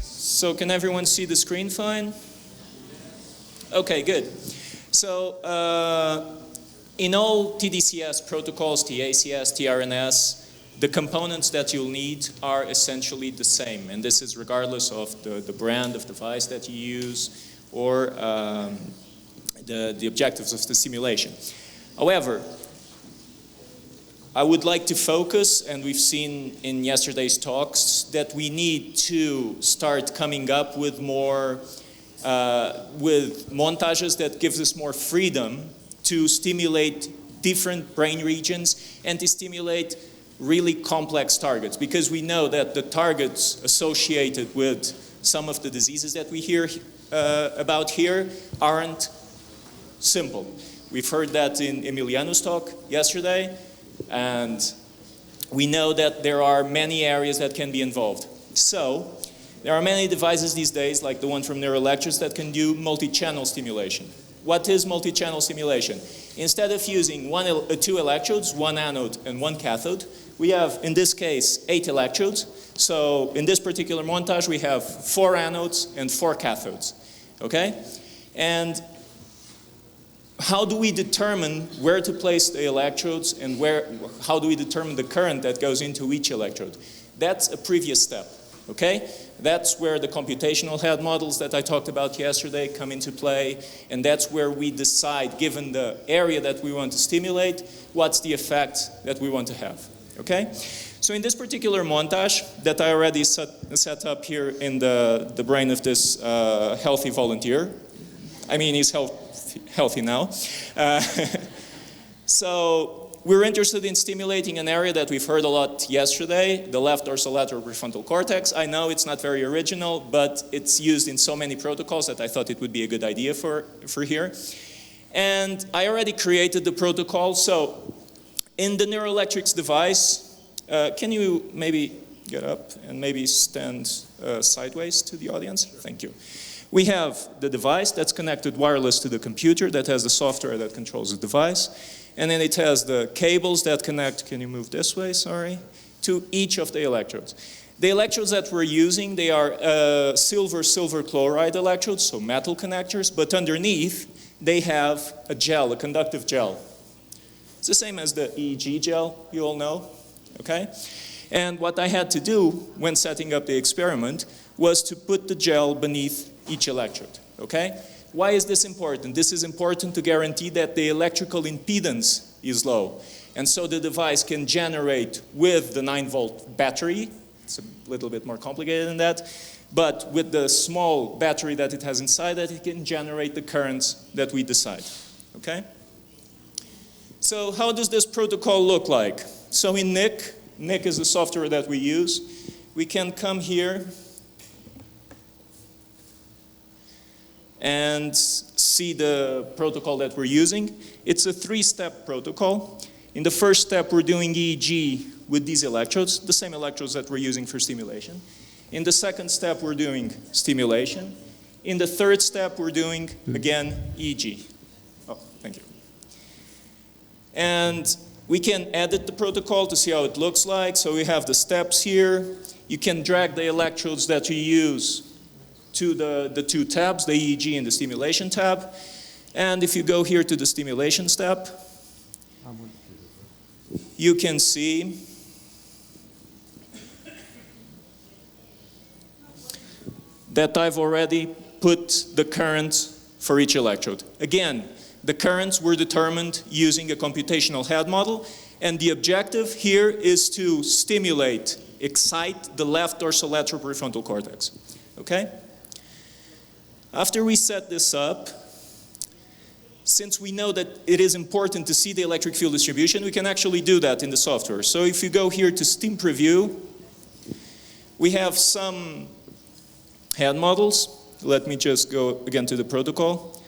So can everyone see the screen fine? Okay, good. So in all TDCS protocols, TACS, TRNS, the components that you'll need are essentially the same. And this is regardless of the brand of device that you use or the objectives of the simulation. However, I would like to focus, and we've seen in yesterday's talks, that we need to start coming up with more, with montages that gives us more freedom to stimulate different brain regions and to stimulate really complex targets. Because we know that the targets associated with some of the diseases that we hear about here aren't simple. We've heard that in Emiliano's talk yesterday. And we know that there are many areas that can be involved. So there are many devices these days, like the one from Neuroelectrics, that can do multi-channel stimulation. What is multi-channel stimulation? Instead of using two electrodes, one anode and one cathode, we have, in this case, 8 electrodes. So in this particular montage, we have 4 anodes and 4 cathodes. Okay? And how do we determine where to place the electrodes and how do we determine the current that goes into each electrode? That's a previous step, okay? That's where the computational head models that I talked about yesterday come into play, and that's where we decide, given the area that we want to stimulate, what's the effect that we want to have, okay? So in this particular montage that I already set up here in the brain of this healthy volunteer, I mean, he's healthy now. So we're interested in stimulating an area that we've heard a lot yesterday, the left dorsolateral prefrontal cortex. I know it's not very original, but it's used in so many protocols that I thought it would be a good idea for here. And I already created the protocol. So in the Neuroelectrics device, can you maybe get up and maybe stand sideways to the audience? Thank you. We have the device that's connected wireless to the computer that has the software that controls the device. And then it has the cables that connect, can you move this way, sorry, to each of the electrodes. The electrodes that we're using, they are silver chloride electrodes, so metal connectors, but underneath they have a gel, a conductive gel. It's the same as the EEG gel, you all know, okay? And what I had to do when setting up the experiment was to put the gel beneath each electrode, okay? Why is this important? This is important to guarantee that the electrical impedance is low. And so the device can generate with the 9-volt battery, it's a little bit more complicated than that, but with the small battery that it has inside it, it can generate the currents that we decide, okay? So how does this protocol look like? So in NIC is the software that we use. We can come here and see the protocol that we're using. It's a 3-step protocol. In the first step, we're doing EEG with these electrodes, the same electrodes that we're using for stimulation. In the second step, we're doing stimulation. In the third step, we're doing, again, EEG. Oh, thank you. And we can edit the protocol to see how it looks like. So we have the steps here. You can drag the electrodes that you use to the 2 tabs, the EEG and the stimulation tab. And if you go here to the stimulation step, you can see that I've already put the current for each electrode. Again, the currents were determined using a computational head model, and the objective here is to stimulate, excite the left dorsolateral prefrontal cortex, okay? After we set this up, since we know that it is important to see the electric field distribution, we can actually do that in the software. So if you go here to Steam Preview, we have some head models. Let me just go again to the protocol.